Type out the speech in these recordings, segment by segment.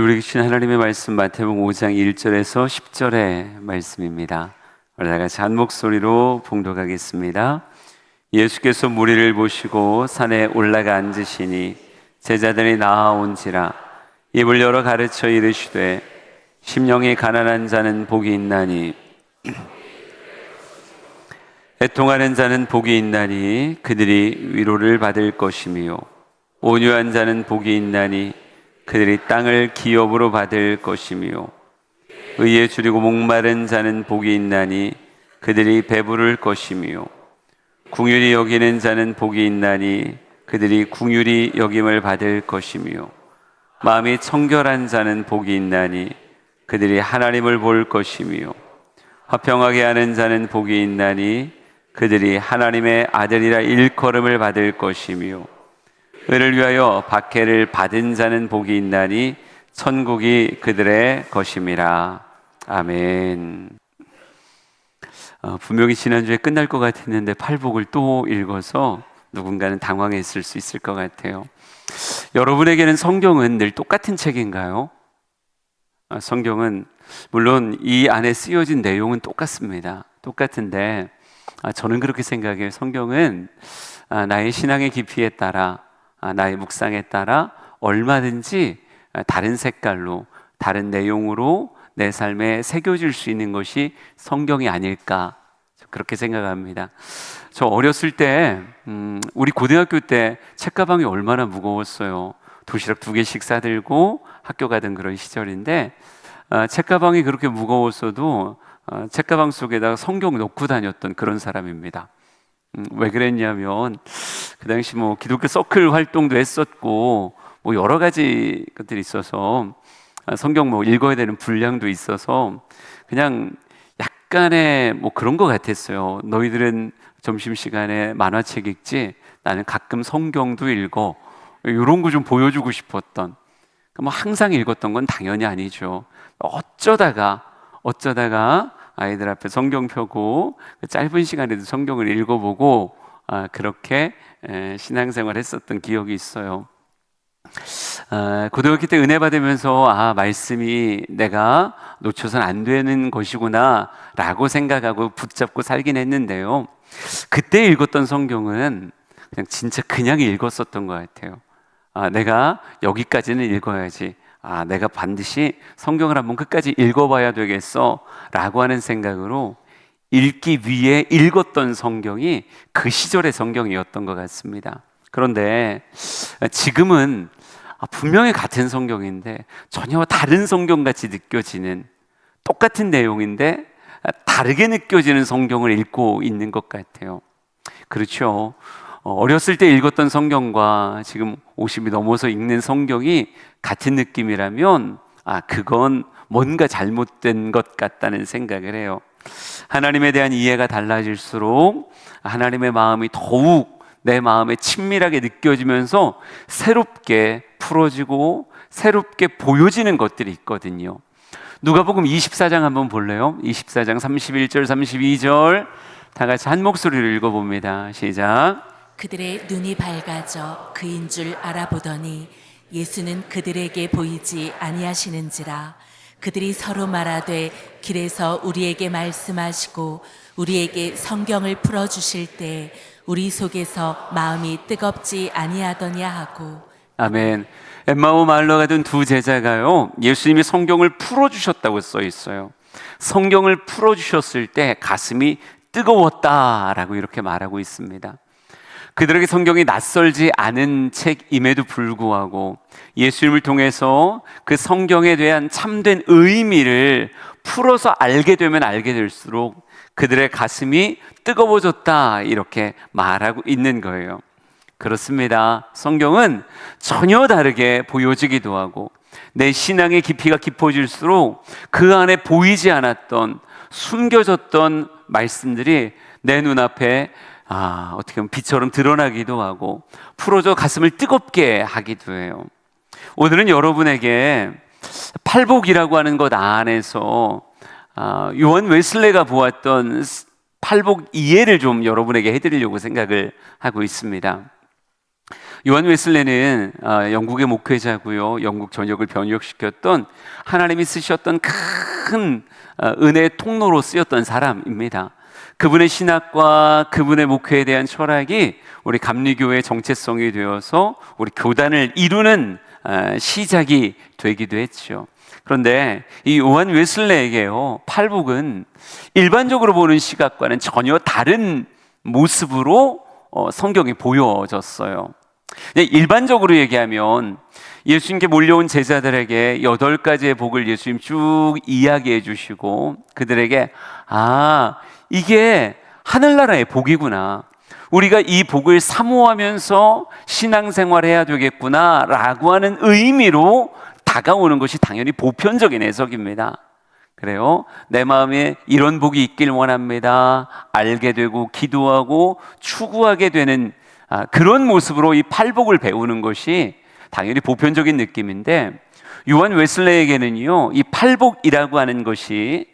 우리 주신 하나님의 말씀 마태복음 5장 1절에서 10절의 말씀입니다. 우리 다 같이 한 목소리로 봉독하겠습니다. 예수께서 무리를 보시고 산에 올라가 앉으시니 제자들이 나아온지라 입을 열어 가르쳐 이르시되 심령이 가난한 자는 복이 있나니 애통하는 자는 복이 있나니 그들이 위로를 받을 것이며 온유한 자는 복이 있나니 그들이 땅을 기업으로 받을 것이며 의에 줄이고 목마른 자는 복이 있나니 그들이 배부를 것이며 긍휼히 여기는 자는 복이 있나니 그들이 긍휼히 여김을 받을 것이며 마음이 청결한 자는 복이 있나니 그들이 하나님을 볼 것이며 화평하게 하는 자는 복이 있나니 그들이 하나님의 아들이라 일컬음을 받을 것이며 의를 위하여 박해를 받은 자는 복이 있나니 천국이 그들의 것임이라. 아멘. 분명히 지난주에 끝날 것 같았는데 팔복을 또 읽어서 누군가는 당황했을 수 있을 것 같아요. 여러분에게는 성경은 늘 똑같은 책인가요? 성경은 물론 이 안에 쓰여진 내용은 똑같습니다. 똑같은데 저는 그렇게 생각해요. 성경은 나의 신앙의 깊이에 따라 나의 묵상에 따라 얼마든지 다른 색깔로 다른 내용으로 내 삶에 새겨질 수 있는 것이 성경이 아닐까 그렇게 생각합니다. 저 어렸을 때 우리 고등학교 때 책가방이 얼마나 무거웠어요. 도시락 2개씩 싸들고 학교 가던 그런 시절인데 책가방이 그렇게 무거웠어도 책가방 속에다가 성경 넣고 다녔던 그런 사람입니다. 왜 그랬냐면 그 당시 기독교 서클 활동도 했었고 여러 가지 것들이 있어서 성경 읽어야 되는 분량도 있어서 그냥 약간의 그런 것 같았어요. 너희들은 점심시간에 만화책 읽지 나는 가끔 성경도 읽어, 이런 거 좀 보여주고 싶었던. 항상 읽었던 건 당연히 아니죠. 어쩌다가 아이들 앞에 성경 펴고 짧은 시간에도 성경을 읽어보고 그렇게 신앙생활 했었던 기억이 있어요. 고등학교 때 은혜 받으면서 말씀이 내가 놓쳐서는 안 되는 것이구나 라고 생각하고 붙잡고 살긴 했는데요, 그때 읽었던 성경은 그냥 읽었었던 것 같아요. 내가 여기까지는 읽어야지, 내가 반드시 성경을 한번 끝까지 읽어봐야 되겠어 라고 하는 생각으로 읽기 위해 읽었던 성경이 그 시절의 성경이었던 것 같습니다. 그런데 지금은 분명히 같은 성경인데 전혀 다른 성경같이 느껴지는, 똑같은 내용인데 다르게 느껴지는 성경을 읽고 있는 것 같아요. 그렇죠. 어렸을 때 읽었던 성경과 지금 50이 넘어서 읽는 성경이 같은 느낌이라면 그건 뭔가 잘못된 것 같다는 생각을 해요. 하나님에 대한 이해가 달라질수록 하나님의 마음이 더욱 내 마음에 친밀하게 느껴지면서 새롭게 풀어지고 새롭게 보여지는 것들이 있거든요. 누가복음 24장 한번 볼래요? 24장 31절 32절 다 같이 한 목소리로 읽어봅니다. 시작. 그들의 눈이 밝아져 그인 줄 알아보더니 예수는 그들에게 보이지 아니하시는지라. 그들이 서로 말하되 길에서 우리에게 말씀하시고 우리에게 성경을 풀어주실 때 우리 속에서 마음이 뜨겁지 아니하더냐 하고. 아멘. 엠마오 마을로 가던 두 제자가요, 예수님이 성경을 풀어주셨다고 써 있어요. 성경을 풀어주셨을 때 가슴이 뜨거웠다라고 이렇게 말하고 있습니다. 그들에게 성경이 낯설지 않은 책임에도 불구하고 예수님을 통해서 그 성경에 대한 참된 의미를 풀어서 알게 되면 알게 될수록 그들의 가슴이 뜨거워졌다 이렇게 말하고 있는 거예요. 그렇습니다. 성경은 전혀 다르게 보여지기도 하고 내 신앙의 깊이가 깊어질수록 그 안에 보이지 않았던 숨겨졌던 말씀들이 내 눈앞에 어떻게 보면 빛처럼 드러나기도 하고 풀어져 가슴을 뜨겁게 하기도 해요. 오늘은 여러분에게 팔복이라고 하는 것 안에서 요한 웨슬레가 보았던 팔복 이해를 좀 여러분에게 해드리려고 생각을 하고 있습니다. 요한 웨슬레는 영국의 목회자고요. 영국 전역을 번역시켰던 하나님이 쓰셨던 큰 은혜의 통로로 쓰였던 사람입니다. 그분의 신학과 그분의 목회에 대한 철학이 우리 감리교회의 정체성이 되어서 우리 교단을 이루는 시작이 되기도 했죠. 그런데 이 요한 웨슬레에게요, 팔복은 일반적으로 보는 시각과는 전혀 다른 모습으로 성경이 보여졌어요. 일반적으로 얘기하면 예수님께 몰려온 제자들에게 8가지의 복을 예수님 쭉 이야기해 주시고 그들에게 이게 하늘나라의 복이구나, 우리가 이 복을 사모하면서 신앙생활해야 되겠구나 라고 하는 의미로 다가오는 것이 당연히 보편적인 해석입니다. 그래요, 내 마음에 이런 복이 있길 원합니다, 알게 되고 기도하고 추구하게 되는 그런 모습으로 이 팔복을 배우는 것이 당연히 보편적인 느낌인데, 요한 웨슬레에게는요, 이 팔복이라고 하는 것이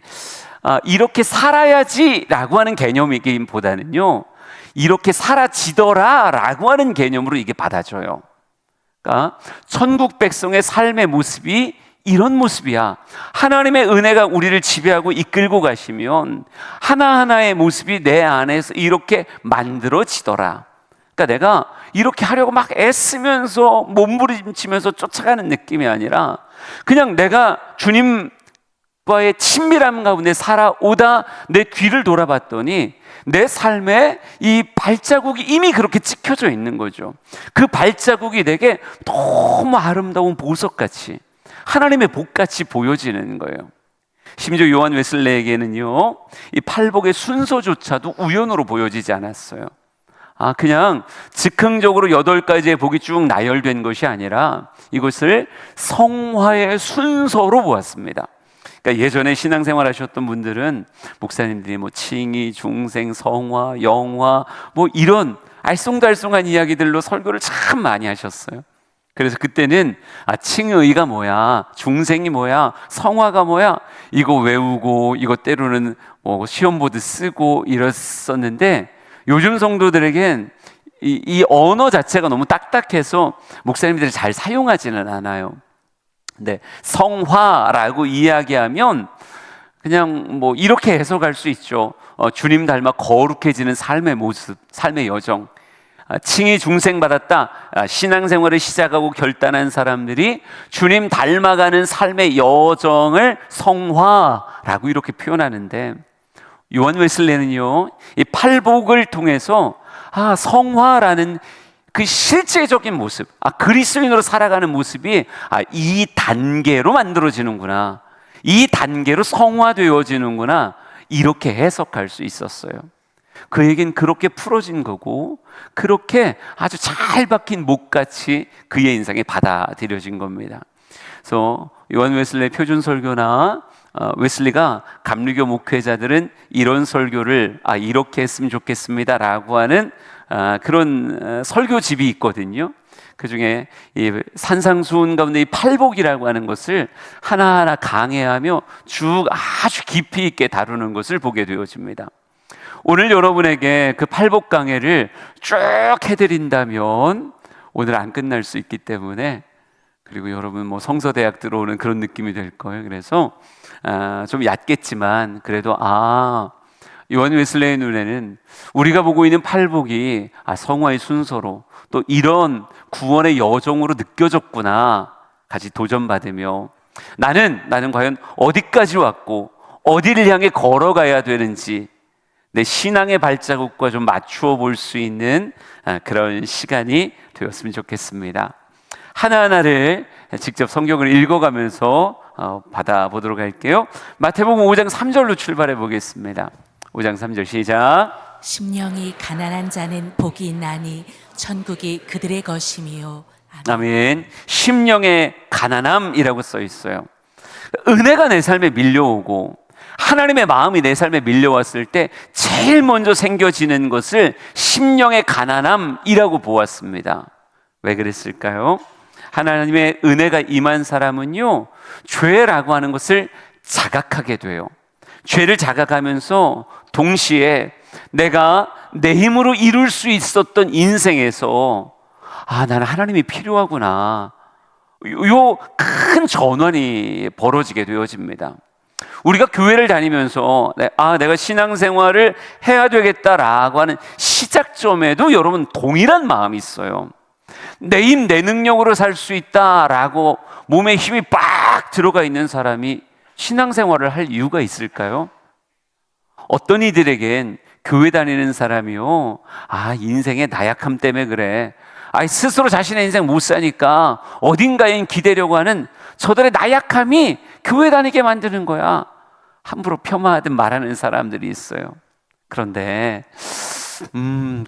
이렇게 살아야지라고 하는 개념이기보다는요, 이렇게 살아지더라라고 하는 개념으로 이게 받아져요. 그러니까 천국 백성의 삶의 모습이 이런 모습이야. 하나님의 은혜가 우리를 지배하고 이끌고 가시면 하나하나의 모습이 내 안에서 이렇게 만들어지더라. 그러니까 내가 이렇게 하려고 막 애쓰면서 몸부림치면서 쫓아가는 느낌이 아니라 그냥 내가 주님과의 친밀함 가운데 살아오다 내 뒤를 돌아봤더니 내 삶에 이 발자국이 이미 그렇게 찍혀져 있는 거죠. 그 발자국이 내게 너무 아름다운 보석같이, 하나님의 복같이 보여지는 거예요. 심지어 요한 웨슬레에게는요, 이 팔복의 순서조차도 우연으로 보여지지 않았어요. 그냥 즉흥적으로 8가지의 복이 쭉 나열된 것이 아니라 이것을 성화의 순서로 보았습니다. 그러니까 예전에 신앙생활 하셨던 분들은 목사님들이 칭의, 중생, 성화, 영화 이런 알쏭달쏭한 이야기들로 설교를 참 많이 하셨어요. 그래서 그때는 칭의가 뭐야, 중생이 뭐야, 성화가 뭐야, 이거 외우고 이거 때로는 시험 보듯 쓰고 이랬었는데, 요즘 성도들에겐 이 언어 자체가 너무 딱딱해서 목사님들이 잘 사용하지는 않아요. 근데 성화라고 이야기하면 그냥 이렇게 해석할 수 있죠. 주님 닮아 거룩해지는 삶의 모습, 삶의 여정. 칭의 중생 받았다, 신앙생활을 시작하고 결단한 사람들이 주님 닮아가는 삶의 여정을 성화라고 이렇게 표현하는데, 요한 웨슬레는요, 이 팔복을 통해서 성화라는 그 실제적인 모습, 그리스도인으로 살아가는 모습이 이 단계로 만들어지는구나, 이 단계로 성화되어지는구나, 이렇게 해석할 수 있었어요. 그에겐 그렇게 풀어진 거고, 그렇게 아주 잘 박힌 목같이 그의 인생에 받아들여진 겁니다. 그래서 요한 웨슬레의 표준 설교나 웨슬리가 감리교 목회자들은 이런 설교를 이렇게 했으면 좋겠습니다라고 하는 그런 설교집이 있거든요. 그 중에 이 산상수훈 가운데 이 팔복이라고 하는 것을 하나하나 강해하며 쭉 아주 깊이 있게 다루는 것을 보게 되어집니다. 오늘 여러분에게 그 팔복 강해를 쭉 해드린다면 오늘 안 끝날 수 있기 때문에, 그리고 여러분 성서대학 들어오는 그런 느낌이 될 거예요. 그래서 좀 얕겠지만 그래도 요한 웨슬레의 눈에는 우리가 보고 있는 팔복이 성화의 순서로 또 이런 구원의 여정으로 느껴졌구나 같이 도전받으며, 나는 과연 어디까지 왔고 어디를 향해 걸어가야 되는지 내 신앙의 발자국과 좀 맞추어 볼 수 있는 그런 시간이 되었으면 좋겠습니다. 하나하나를 직접 성경을 읽어가면서 받아보도록 할게요. 마태복음 5장 3절로 출발해 보겠습니다. 5장 3절 시작. 심령이 가난한 자는 복이 있나니 천국이 그들의 것이미요. 아멘. 심령의 가난함이라고 써 있어요. 은혜가 내 삶에 밀려오고 하나님의 마음이 내 삶에 밀려왔을 때 제일 먼저 생겨지는 것을 심령의 가난함이라고 보았습니다. 왜 그랬을까요? 하나님의 은혜가 임한 사람은요, 죄라고 하는 것을 자각하게 돼요. 죄를 자각하면서 동시에 내가 내 힘으로 이룰 수 있었던 인생에서 나는 하나님이 필요하구나. 요 큰 전환이 벌어지게 되어집니다. 우리가 교회를 다니면서 내가 신앙생활을 해야 되겠다라고 하는 시작점에도 여러분 동일한 마음이 있어요. 내 힘, 내 능력으로 살 수 있다라고 몸에 힘이 빡 들어가 있는 사람이 신앙생활을 할 이유가 있을까요? 어떤 이들에겐 교회 다니는 사람이요, 인생의 나약함 때문에 그래. 스스로 자신의 인생 못 사니까 어딘가에 기대려고 하는 저들의 나약함이 교회 다니게 만드는 거야. 함부로 폄하하듯 말하는 사람들이 있어요. 그런데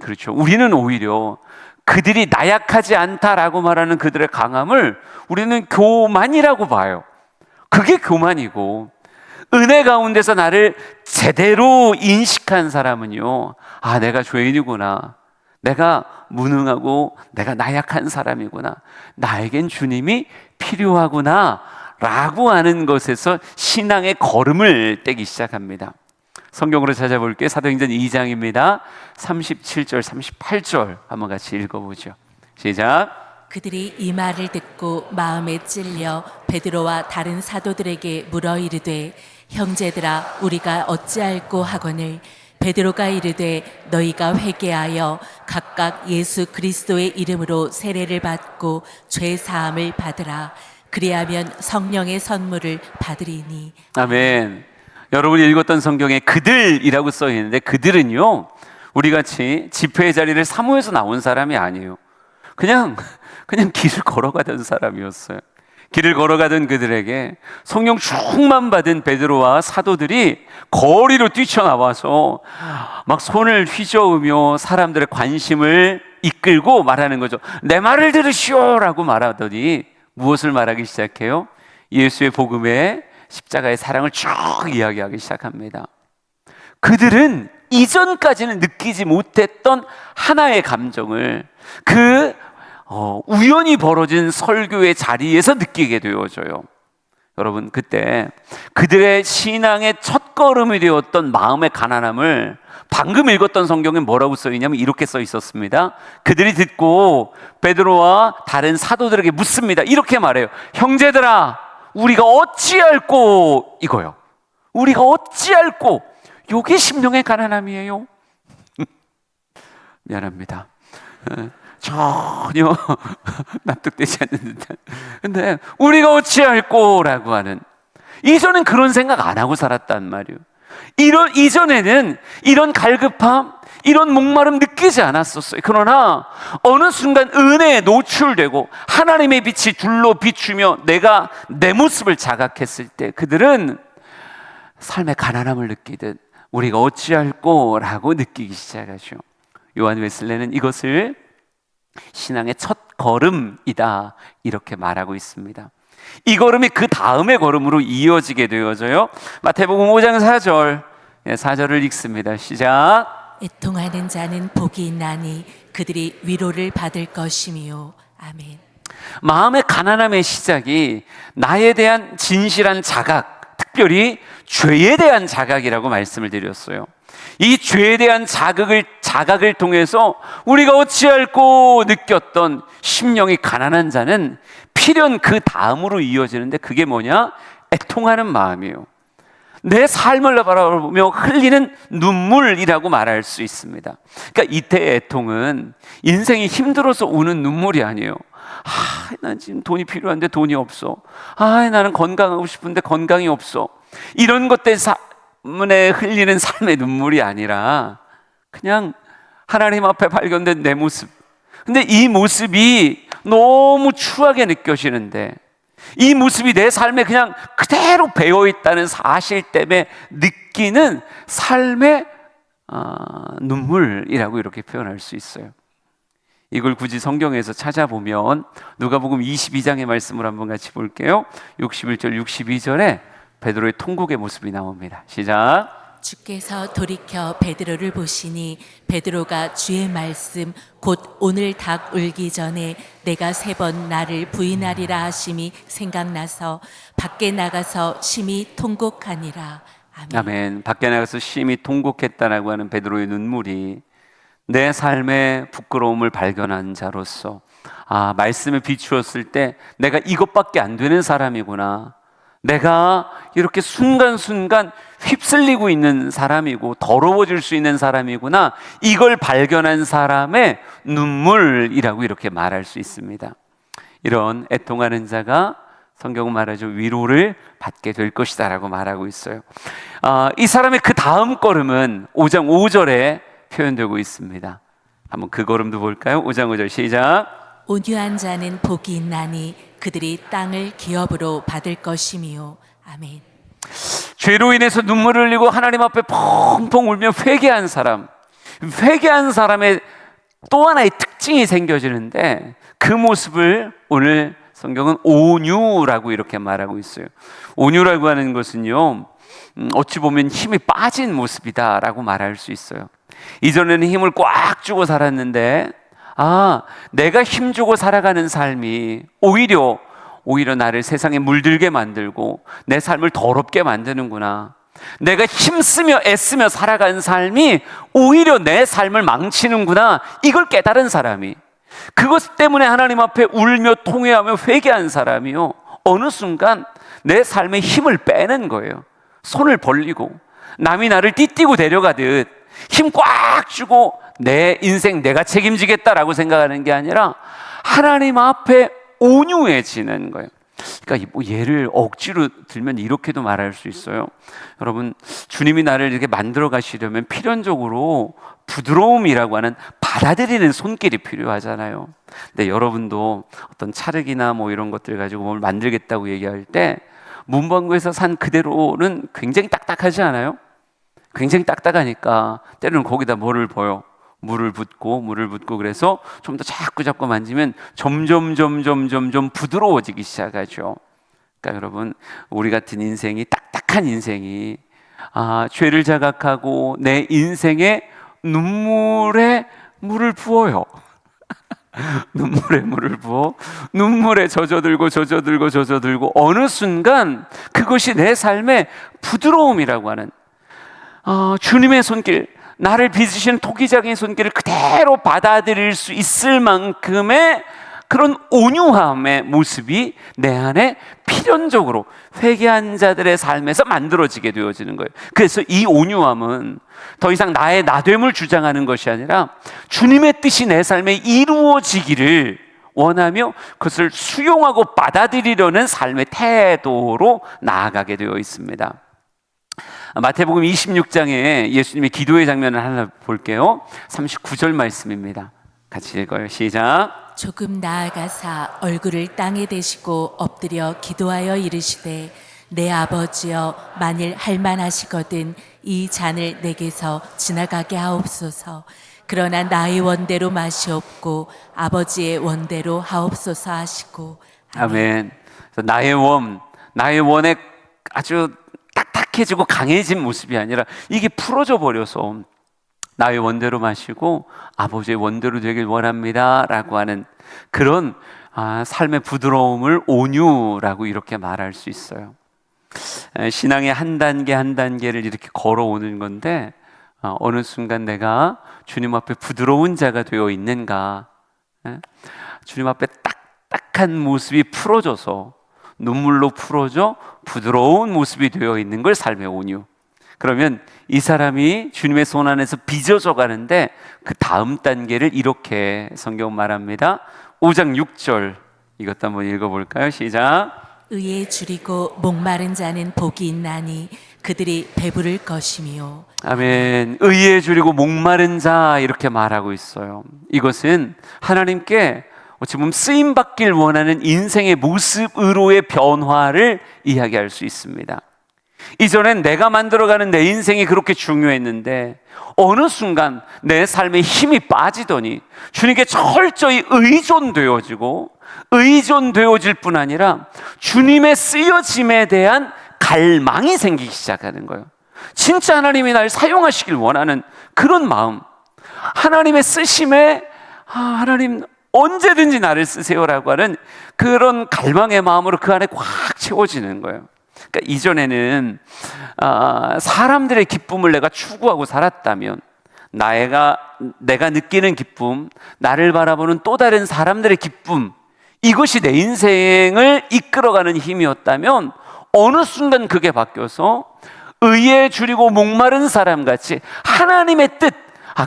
그렇죠. 우리는 오히려 그들이 나약하지 않다라고 말하는 그들의 강함을 우리는 교만이라고 봐요. 그게 교만이고, 은혜 가운데서 나를 제대로 인식한 사람은요, 내가 죄인이구나, 내가 무능하고 내가 나약한 사람이구나, 나에겐 주님이 필요하구나 라고 하는 것에서 신앙의 걸음을 떼기 시작합니다. 성경으로 찾아볼게요. 사도행전 2장입니다. 37절 38절 한번 같이 읽어보죠. 시작. 그들이 이 말을 듣고 마음에 찔려 베드로와 다른 사도들에게 물어 이르되, 형제들아, 우리가 어찌할꼬 하거늘. 베드로가 이르되, 너희가 회개하여 각각 예수 그리스도의 이름으로 세례를 받고 죄 사함을 받으라. 그리하면 성령의 선물을 받으리니. 아멘. 여러분이 읽었던 성경에 그들이라고 써 있는데, 그들은요, 우리같이 집회의 자리를 사모해서 나온 사람이 아니에요. 그냥 길을 걸어가던 사람이었어요. 길을 걸어가던 그들에게 성령 충만 받은 베드로와 사도들이 거리로 뛰쳐나와서 막 손을 휘저으며 사람들의 관심을 이끌고 말하는 거죠. 내 말을 들으시오라고 말하더니 무엇을 말하기 시작해요? 예수의 복음에 십자가의 사랑을 쭉 이야기하기 시작합니다. 그들은 이전까지는 느끼지 못했던 하나의 감정을 우연히 벌어진 설교의 자리에서 느끼게 되어져요. 여러분, 그때 그들의 신앙의 첫걸음이 되었던 마음의 가난함을 방금 읽었던 성경에 뭐라고 써 있냐면 이렇게 써 있었습니다. 그들이 듣고 베드로와 다른 사도들에게 묻습니다. 이렇게 말해요. 형제들아, 우리가 어찌할꼬, 이거요. 우리가 어찌할꼬. 요게 심령의 가난함이에요. 미안합니다. 전혀 납득되지 않는 듯한. 근데 우리가 어찌할꼬라고 하는, 이전엔 그런 생각 안 하고 살았단 말이에요. 이전에는 이런 갈급함, 이런 목마름 느끼지 않았었어요. 그러나 어느 순간 은혜에 노출되고 하나님의 빛이 둘로 비추며 내가 내 모습을 자각했을 때 그들은 삶의 가난함을 느끼듯 우리가 어찌할꼬 라고 느끼기 시작하죠. 요한 웨슬레는 이것을 신앙의 첫 걸음이다 이렇게 말하고 있습니다. 이 걸음이 그 다음의 걸음으로 이어지게 되어져요. 마태복음 5장 4절 4절을 읽습니다. 시작. 애통하는 자는 복이 있나니 그들이 위로를 받을 것이미요. 아멘. 마음의 가난함의 시작이 나에 대한 진실한 자각, 특별히 죄에 대한 자각이라고 말씀을 드렸어요. 이 죄에 대한 자각을 통해서 우리가 어찌할꼬 느꼈던 심령이 가난한 자는 필연 그 다음으로 이어지는데, 그게 뭐냐? 애통하는 마음이에요. 내 삶을 바라보며 흘리는 눈물이라고 말할 수 있습니다. 그러니까 이때의 애통은 인생이 힘들어서 우는 눈물이 아니에요. 난 지금 돈이 필요한데 돈이 없어. 나는 건강하고 싶은데 건강이 없어. 이런 것 때문에 흘리는 삶의 눈물이 아니라 그냥 하나님 앞에 발견된 내 모습. 근데 이 모습이 너무 추하게 느껴지는데, 이 모습이 내 삶에 그냥 그대로 배어있다는 사실 때문에 느끼는 삶의 눈물이라고 이렇게 표현할 수 있어요. 이걸 굳이 성경에서 찾아보면 누가복음 22장의 말씀을 한번 같이 볼게요. 61절 62절에 베드로의 통곡의 모습이 나옵니다. 시작. 주께서 돌이켜 베드로를 보시니 베드로가 주의 말씀 곧 오늘 닭 울기 전에 내가 3번 나를 부인하리라 하심이 생각나서 밖에 나가서 심히 통곡하니라. 아멘. 아멘. 밖에 나가서 심히 통곡했다라고 하는 베드로의 눈물이 내 삶의 부끄러움을 발견한 자로서 말씀에 비추었을 때 내가 이것밖에 안 되는 사람이구나. 내가 이렇게 순간순간 휩쓸리고 있는 사람이고 더러워질 수 있는 사람이구나. 이걸 발견한 사람의 눈물이라고 이렇게 말할 수 있습니다. 이런 애통하는 자가 성경은 말하죠. 위로를 받게 될 것이다 라고 말하고 있어요. 이 사람의 그 다음 걸음은 5장 5절에 표현되고 있습니다. 한번 그 걸음도 볼까요? 5장 5절 시작. 온유한 자는 복이 있나니 그들이 땅을 기업으로 받을 것이미요. 아멘. 죄로 인해서 눈물을 흘리고 하나님 앞에 펑펑 울며 회개한 사람의 또 하나의 특징이 생겨지는데 그 모습을 오늘 성경은 온유라고 이렇게 말하고 있어요. 온유라고 하는 것은요, 어찌 보면 힘이 빠진 모습이다라고 말할 수 있어요. 이전에는 힘을 꽉 주고 살았는데 내가 힘주고 살아가는 삶이 오히려 나를 세상에 물들게 만들고 내 삶을 더럽게 만드는구나. 내가 힘쓰며 애쓰며 살아가는 삶이 오히려 내 삶을 망치는구나. 이걸 깨달은 사람이, 그것 때문에 하나님 앞에 울며 통회하며 회개한 사람이요, 어느 순간 내 삶의 힘을 빼는 거예요. 손을 벌리고 남이 나를 띠띠고 데려가듯 힘 꽉 주고 내 인생 내가 책임지겠다라고 생각하는 게 아니라 하나님 앞에 온유해지는 거예요. 그러니까 뭐 예를 억지로 들면 이렇게도 말할 수 있어요. 여러분, 주님이 나를 이렇게 만들어 가시려면 필연적으로 부드러움이라고 하는 받아들이는 손길이 필요하잖아요. 근데 여러분도 어떤 찰흙이나 뭐 이런 것들 가지고 뭘 만들겠다고 얘기할 때 문방구에서 산 그대로는 굉장히 딱딱하지 않아요? 굉장히 딱딱하니까 때로는 거기다 물을 붓고 그래서 좀 더 자꾸 만지면 점점 부드러워지기 시작하죠. 그러니까 여러분, 우리 같은 인생이, 딱딱한 인생이 죄를 자각하고 내 인생에 눈물에 물을 부어요. 눈물에 물을 부어 눈물에 젖어들고 어느 순간 그것이 내 삶의 부드러움이라고 하는 주님의 손길, 나를 빚으신 토기장의 손길을 그대로 받아들일 수 있을 만큼의 그런 온유함의 모습이 내 안에 필연적으로 회개한 자들의 삶에서 만들어지게 되어지는 거예요. 그래서 이 온유함은 더 이상 나의 나됨을 주장하는 것이 아니라 주님의 뜻이 내 삶에 이루어지기를 원하며 그것을 수용하고 받아들이려는 삶의 태도로 나아가게 되어 있습니다. 마태복음 26장에 예수님의 기도의 장면을 하나 볼게요. 39절 말씀입니다. 같이 읽어요. 시작. 조금 나아가사 얼굴을 땅에 대시고 엎드려 기도하여 이르시되 내 아버지여, 만일 할만하시거든 이 잔을 내게서 지나가게 하옵소서. 그러나 나의 원대로 마시옵고 아버지의 원대로 하옵소서 하시고. 아멘. 나의 원의 아주 딱딱해지고 강해진 모습이 아니라 이게 풀어져 버려서 나의 원대로 마시고 아버지의 원대로 되길 원합니다 라고 하는 그런 삶의 부드러움을 온유라고 이렇게 말할 수 있어요. 신앙의 한 단계 한 단계를 이렇게 걸어오는 건데 어느 순간 내가 주님 앞에 부드러운 자가 되어 있는가, 주님 앞에 딱딱한 모습이 풀어져서 눈물로 풀어져 부드러운 모습이 되어 있는 걸 삶의 온유. 그러면 이 사람이 주님의 손 안에서 빚어져 가는데 그 다음 단계를 이렇게 성경 말합니다. 5장 6절 이것도 한번 읽어볼까요? 시작. 의에 줄이고 목마른 자는 복이 있나니 그들이 배부를 것이며. 아멘. 의에 줄이고 목마른 자 이렇게 말하고 있어요. 이것은 하나님께 어찌 보면 쓰임 받길 원하는 인생의 모습으로의 변화를 이야기할 수 있습니다. 이전엔 내가 만들어가는 내 인생이 그렇게 중요했는데 어느 순간 내 삶에 힘이 빠지더니 주님께 철저히 의존되어질 뿐 아니라 주님의 쓰여짐에 대한 갈망이 생기기 시작하는 거예요. 진짜 하나님이 날 사용하시길 원하는 그런 마음, 하나님의 쓰심에 하나님 언제든지 나를 쓰세요라고 하는 그런 갈망의 마음으로 그 안에 꽉 채워지는 거예요. 그러니까 이전에는 사람들의 기쁨을 내가 추구하고 살았다면 내가 느끼는 기쁨, 나를 바라보는 또 다른 사람들의 기쁨, 이것이 내 인생을 이끌어가는 힘이었다면 어느 순간 그게 바뀌어서 의에 줄이고 목마른 사람같이 하나님의 뜻,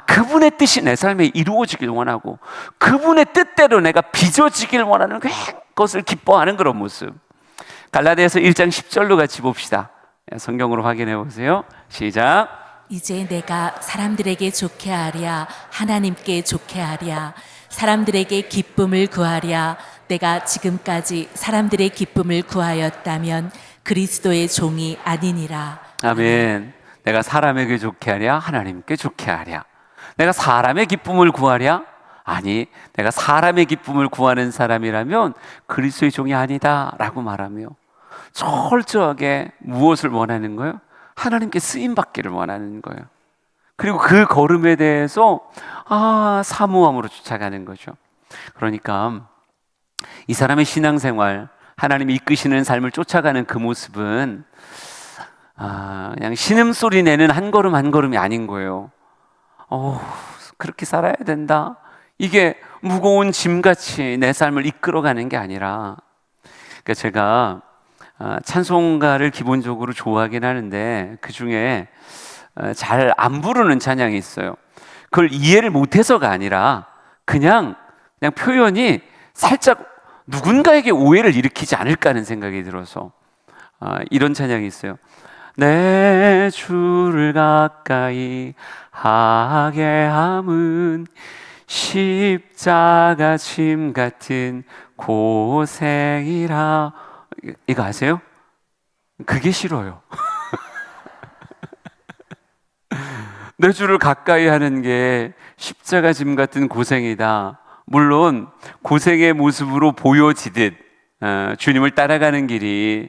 그분의 뜻이 내 삶에 이루어지길 원하고 그분의 뜻대로 내가 빚어지길 원하는 그것을 기뻐하는 그런 모습. 갈라디아서 1장 10절로 같이 봅시다. 성경으로 확인해 보세요. 시작. 이제 내가 사람들에게 좋게 하랴 하나님께 좋게 하랴 사람들에게 기쁨을 구하랴 내가 지금까지 사람들의 기쁨을 구하였다면 그리스도의 종이 아니니라. 아멘. 내가 사람에게 좋게 하랴 하나님께 좋게 하랴. 내가 사람의 기쁨을 구하랴? 아니, 내가 사람의 기쁨을 구하는 사람이라면 그리스도의 종이 아니다 라고 말하며 철저하게 무엇을 원하는 거예요? 하나님께 쓰임받기를 원하는 거예요. 그리고 그 걸음에 대해서 사모함으로 쫓아가는 거죠. 그러니까 이 사람의 신앙생활, 하나님이 이끄시는 삶을 쫓아가는 그 모습은 그냥 신음소리 내는 한 걸음 한 걸음이 아닌 거예요. 그렇게 살아야 된다, 이게 무거운 짐같이 내 삶을 이끌어가는 게 아니라, 그러니까 제가 찬송가를 기본적으로 좋아하긴 하는데 그 중에 잘 안 부르는 찬양이 있어요. 그걸 이해를 못해서가 아니라 그냥 표현이 살짝 누군가에게 오해를 일으키지 않을까 하는 생각이 들어서 이런 찬양이 있어요. 내 주를 가까이 하게 함은 십자가 짐 같은 고생이라. 이거 아세요? 그게 싫어요. 내 주를 가까이 하는 게 십자가 짐 같은 고생이다. 물론 고생의 모습으로 보여지듯 주님을 따라가는 길이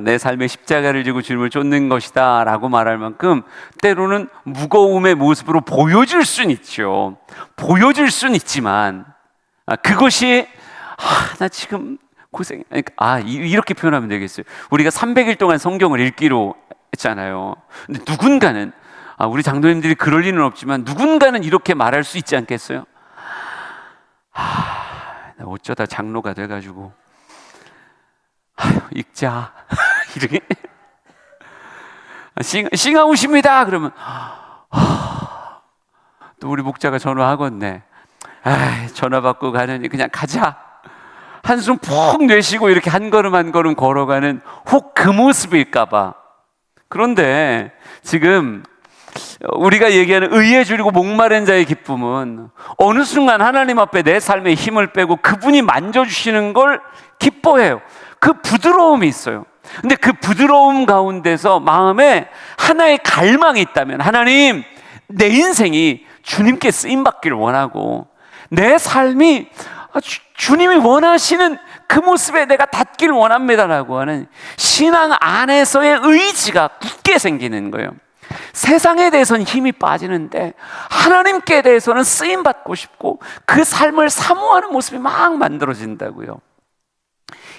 내 삶의 십자가를 지고 주님을 쫓는 것이다 라고 말할 만큼 때로는 무거움의 모습으로 보여질 수는 있죠. 보여질 수는 있지만 그것이 나 지금 고생, 이렇게 표현하면 되겠어요. 우리가 300일 동안 성경을 읽기로 했잖아요. 근데 누군가는 우리 장로님들이 그럴 리는 없지만 누군가는 이렇게 말할 수 있지 않겠어요? 나 어쩌다 장로가 돼가지고 읽자 이렇게 싱아웃입니다 그러면 또 우리 목자가 전화하겠네. 전화 받고 가느니 그냥 가자. 한숨 푹 내쉬고 이렇게 한 걸음 한 걸음 걸어가는 혹 그 모습일까봐. 그런데 지금 우리가 얘기하는 의에 줄이고 목마른 자의 기쁨은 어느 순간 하나님 앞에 내 삶에 힘을 빼고 그분이 만져주시는 걸 기뻐해요. 그 부드러움이 있어요. 근데 그 부드러움 가운데서 마음에 하나의 갈망이 있다면, 하나님, 내 인생이 주님께 쓰임받기를 원하고 내 삶이 주님이 원하시는 그 모습에 내가 닿기를 원합니다라고 하는 신앙 안에서의 의지가 굳게 생기는 거예요. 세상에 대해서는 힘이 빠지는데 하나님께 대해서는 쓰임받고 싶고 그 삶을 사모하는 모습이 막 만들어진다고요.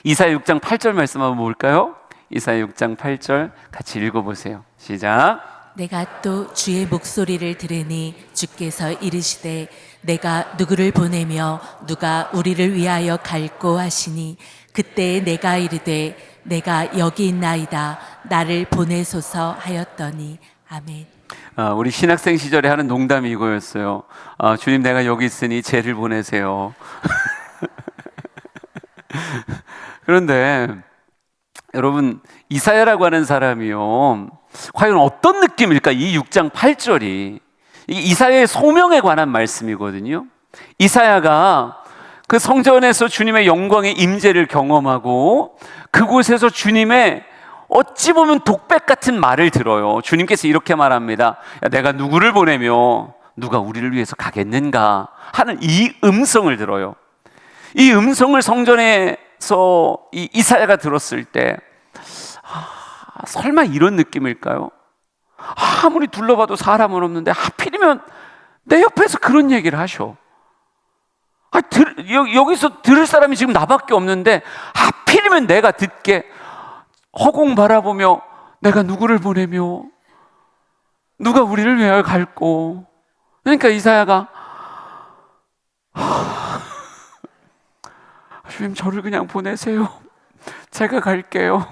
이사야 6장 8절 말씀 한번 볼까요? 이사야 6장 8절 같이 읽어보세요. 시작. 내가 또 주의 목소리를 들으니 주께서 이르시되 내가 누구를 보내며 누가 우리를 위하여 갈꼬 하시니 그때 내가 이르되 내가 여기 있나이다 나를 보내소서 하였더니. 아멘. 우리 신학생 시절에 하는 농담이 이거였어요. 주님, 내가 여기 있으니 쟤를 보내세요. 그런데 여러분, 이사야라고 하는 사람이요, 과연 어떤 느낌일까? 이 6장 8절이 이사야의 소명에 관한 말씀이거든요. 이사야가 그 성전에서 주님의 영광의 임재를 경험하고 그곳에서 주님의 어찌 보면 독백 같은 말을 들어요. 주님께서 이렇게 말합니다. 내가 누구를 보내며 누가 우리를 위해서 가겠는가 하는 이 음성을 들어요. 이 음성을 성전에서 이사야가 들었을 때 설마 이런 느낌일까요? 아무리 둘러봐도 사람은 없는데 하필이면 내 옆에서 그런 얘기를 하셔. 여기서 들을 사람이 지금 나밖에 없는데 하필이면 내가 듣게 허공 바라보며 내가 누구를 보내며 누가 우리를 위하여 갈고 그러니까 이사야가 주님 저를 그냥 보내세요. 제가 갈게요.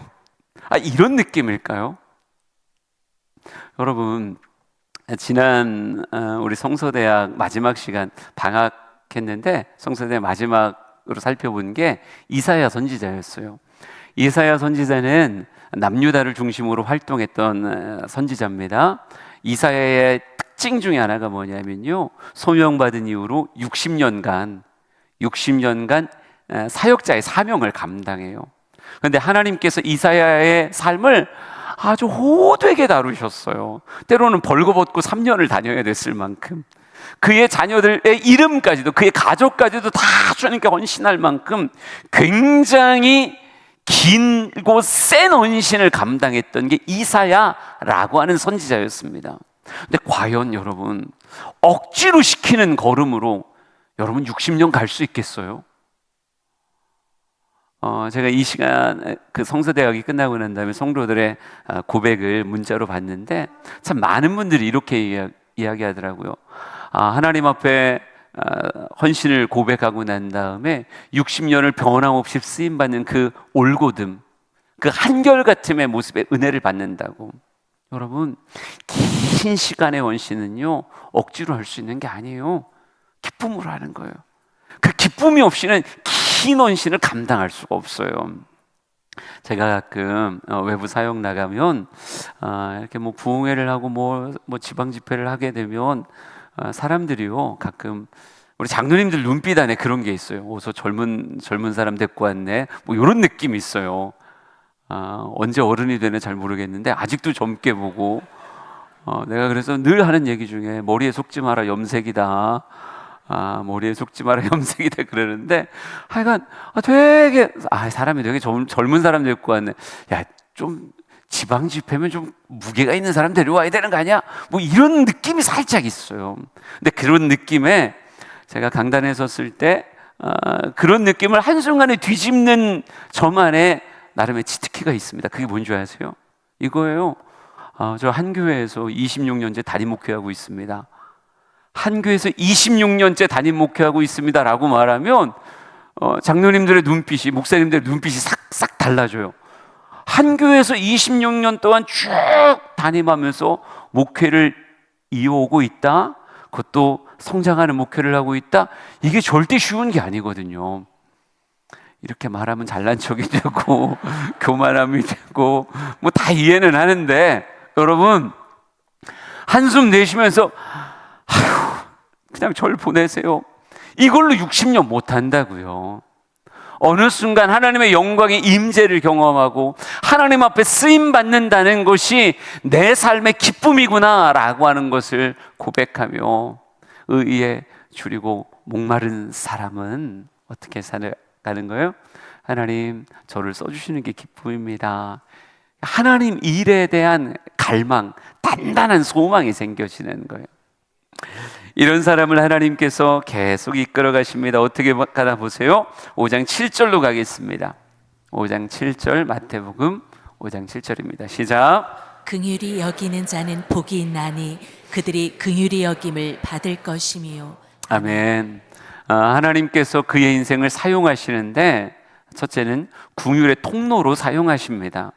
이런 느낌일까요? 여러분, 지난 우리 성서대학 마지막 시간 방학했는데 성서대학 마지막으로 살펴본 게 이사야 선지자였어요. 이사야 선지자는 남유다를 중심으로 활동했던 선지자입니다. 이사야의 특징 중에 하나가 뭐냐면요, 소명받은 이후로 60년간 사역자의 사명을 감당해요. 그런데 하나님께서 이사야의 삶을 아주 호되게 다루셨어요. 때로는 벌거벗고 3년을 다녀야 됐을 만큼, 그의 자녀들의 이름까지도, 그의 가족까지도 다 주님께 헌신할 만큼 굉장히 길고 센 헌신을 감당했던 게 이사야라고 하는 선지자였습니다. 근데 과연 여러분, 억지로 시키는 걸음으로 여러분 60년 갈 수 있겠어요? 제가 이 시간 그 성서대학이 끝나고 난 다음에 성도들의 고백을 문자로 받는데 참 많은 분들이 이렇게 이야기하더라고요. 하나님 앞에 헌신을 고백하고 난 다음에 60년을 변함없이 쓰임받는 그 올곧음, 그 한결같음의 모습에 은혜를 받는다고. 여러분, 긴 시간의 헌신은요, 억지로 할 수 있는 게 아니에요. 기쁨으로 하는 거예요. 그 기쁨이 없이는 긴 헌신을 감당할 수가 없어요. 제가 가끔 외부 사역 나가면 이렇게 뭐 부흥회를 하고 뭐 지방 집회를 하게 되면 사람들이요, 가끔 우리 장로님들 눈빛 안에 그런 게 있어요. 어서 젊은 사람 데리고 왔네, 뭐 이런 느낌이 있어요. 언제 어른이 되나 잘 모르겠는데 아직도 젊게 보고, 내가 그래서 늘 하는 얘기 중에 머리에 속지 마라 염색이다, 머리에 속지 마라 염색이다 그러는데, 하여간 되게 사람이 되게 젊은 사람 데리고 왔네. 야, 좀 지방 집회면 좀 무게가 있는 사람 데려와야 되는 거 아니야? 뭐 이런 느낌이 살짝 있어요. 근데 그런 느낌에 제가 강단에 섰을 때 그런 느낌을 한순간에 뒤집는 저만의 나름의 치트키가 있습니다. 그게 뭔지 아세요? 이거예요. 저 한 교회에서 26년째 담임 목회하고 있습니다. 한 교회에서 26년째 담임 목회하고 있습니다 라고 말하면 장로님들의 눈빛이, 목사님들의 눈빛이 싹싹 달라져요. 한 교회에서 26년 동안 쭉 담임하면서 목회를 이어오고 있다, 그것도 성장하는 목회를 하고 있다, 이게 절대 쉬운 게 아니거든요. 이렇게 말하면 잘난 척이 되고 교만함이 되고 뭐 다 이해는 하는데, 여러분 한숨 내쉬면서 그냥 절 보내세요, 이걸로 60년 못 한다고요. 어느 순간 하나님의 영광의 임재를 경험하고 하나님 앞에 쓰임 받는다는 것이 내 삶의 기쁨이구나 라고 하는 것을 고백하며, 의에 줄이고 목마른 사람은 어떻게 살아가는 거예요? 하나님, 저를 써주시는 게 기쁨입니다. 하나님 일에 대한 갈망, 단단한 소망이 생겨지는 거예요. 이런 사람을 하나님께서 계속 이끌어 가십니다. 어떻게 가나 보세요. 5장 7절로 가겠습니다. 5장 7절, 마태복음 5장 7절입니다. 시작. 긍휼히 여기는 자는 복이 있나니 그들이 긍휼히 여김을 받을 것이미요. 아멘. 하나님께서 그의 인생을 사용하시는데, 첫째는 긍휼의 통로로 사용하십니다.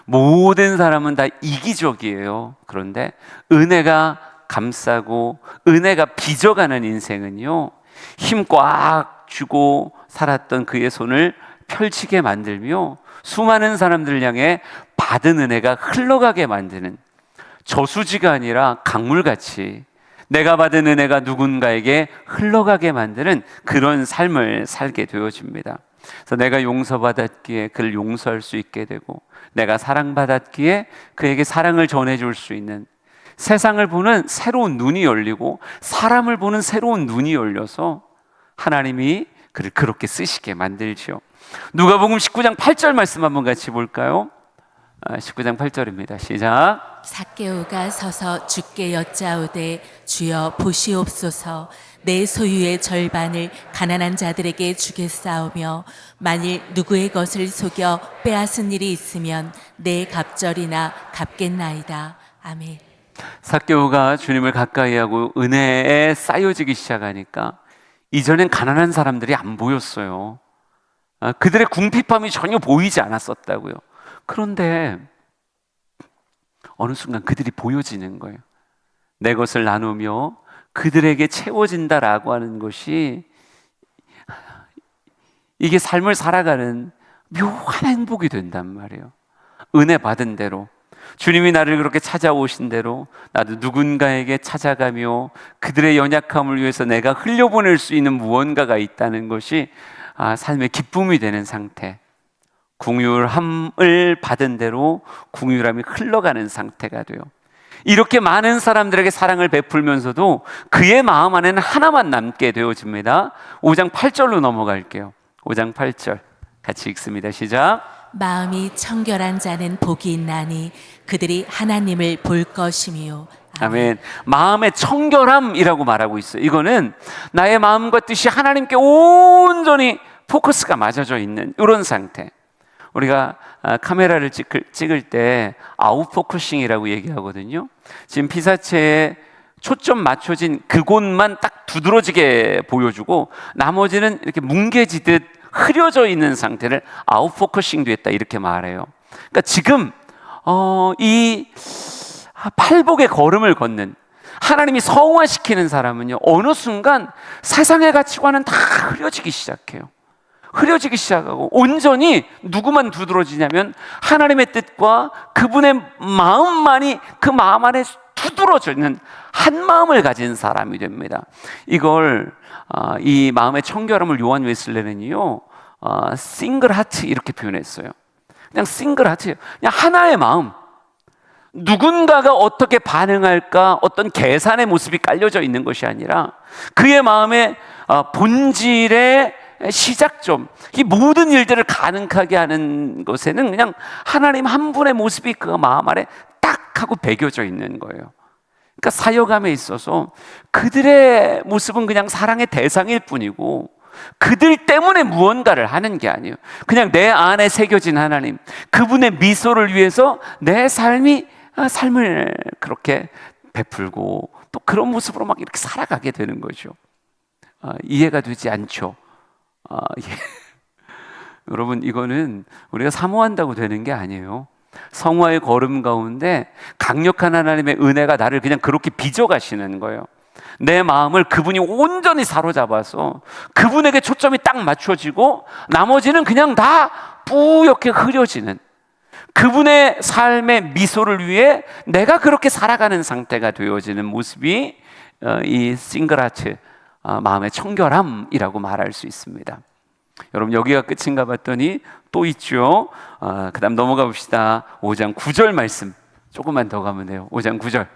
모든 사람은 다 이기적이에요. 그런데 은혜가 감싸고 은혜가 빚어가는 인생은요, 힘 꽉 주고 살았던 그의 손을 펼치게 만들며 수많은 사람들 향해 받은 은혜가 흘러가게 만드는, 저수지가 아니라 강물같이 내가 받은 은혜가 누군가에게 흘러가게 만드는 그런 삶을 살게 되어집니다. 그래서 내가 용서받았기에 그를 용서할 수 있게 되고, 내가 사랑받았기에 그에게 사랑을 전해줄 수 있는, 세상을 보는 새로운 눈이 열리고 사람을 보는 새로운 눈이 열려서 하나님이 그를 그렇게 쓰시게 만들지요. 누가복음 19장 8절 말씀 한번 같이 볼까요? 19장 8절입니다. 시작. 삭개오가 서서 주께 여짜오되 주여 보시옵소서, 내 소유의 절반을 가난한 자들에게 주겠사오며 만일 누구의 것을 속여 빼앗은 일이 있으면 내 갑절이나 갚겠나이다. 아멘. 삭개오가 주님을 가까이 하고 은혜에 쌓여지기 시작하니까 이전엔 가난한 사람들이 안 보였어요. 그들의 궁핍함이 전혀 보이지 않았었다고요. 그런데 어느 순간 그들이 보여지는 거예요. 내 것을 나누며 그들에게 채워진다라고 하는 것이, 이게 삶을 살아가는 묘한 행복이 된단 말이에요. 은혜 받은 대로, 주님이 나를 그렇게 찾아오신 대로 나도 누군가에게 찾아가며 그들의 연약함을 위해서 내가 흘려보낼 수 있는 무언가가 있다는 것이 삶의 기쁨이 되는 상태, 긍휼함을 받은 대로 긍휼함이 흘러가는 상태가 돼요. 이렇게 많은 사람들에게 사랑을 베풀면서도 그의 마음 안에는 하나만 남게 되어집니다. 5장 8절로 넘어갈게요. 5장 8절 같이 읽습니다. 시작. 마음이 청결한 자는 복이 있나니 그들이 하나님을 볼 것이며. 아멘. 마음의 청결함이라고 말하고 있어요. 이거는 나의 마음과 뜻이 하나님께 온전히 포커스가 맞아져 있는 이런 상태. 우리가 카메라를 찍을 때 아웃포커싱이라고 얘기하거든요. 지금 피사체에 초점 맞춰진 그곳만 딱 두드러지게 보여주고 나머지는 이렇게 뭉개지듯 흐려져 있는 상태를 아웃포커싱 됐다 이렇게 말해요. 그러니까 지금 이 팔복의 걸음을 걷는, 하나님이 성화시키는 사람은요, 어느 순간 세상의 가치관은 다 흐려지기 시작해요. 흐려지기 시작하고 온전히 누구만 두드러지냐면 하나님의 뜻과 그분의 마음만이 그 마음 안에 두드러져 있는 한 마음을 가진 사람이 됩니다. 이걸 이 마음의 청결함을 요한 웨슬레는요, 싱글 하트 이렇게 표현했어요. 그냥 싱글 하트예요. 그냥 하나의 마음. 누군가가 어떻게 반응할까 어떤 계산의 모습이 깔려져 있는 것이 아니라 그의 마음의 본질의 시작점, 이 모든 일들을 가능하게 하는 것에는 그냥 하나님 한 분의 모습이 그 마음 안에 딱 하고 배겨져 있는 거예요. 그러니까 사역함에 있어서 그들의 모습은 그냥 사랑의 대상일 뿐이고 그들 때문에 무언가를 하는 게 아니에요. 그냥 내 안에 새겨진 하나님, 그분의 미소를 위해서 내 삶을 그렇게 베풀고 또 그런 모습으로 막 이렇게 살아가게 되는 거죠. 이해가 되지 않죠? 예. 여러분, 이거는 우리가 사모한다고 되는 게 아니에요. 성화의 걸음 가운데 강력한 하나님의 은혜가 나를 그냥 그렇게 빚어가시는 거예요. 내 마음을 그분이 온전히 사로잡아서 그분에게 초점이 딱 맞춰지고 나머지는 그냥 다 뿌옇게 흐려지는, 그분의 삶의 미소를 위해 내가 그렇게 살아가는 상태가 되어지는 모습이 이 싱글하트, 마음의 청결함이라고 말할 수 있습니다. 여러분, 여기가 끝인가 봤더니 또 있죠. 그 다음 넘어가 봅시다. 5장 9절 말씀 조금만 더 가면 돼요. 5장 9절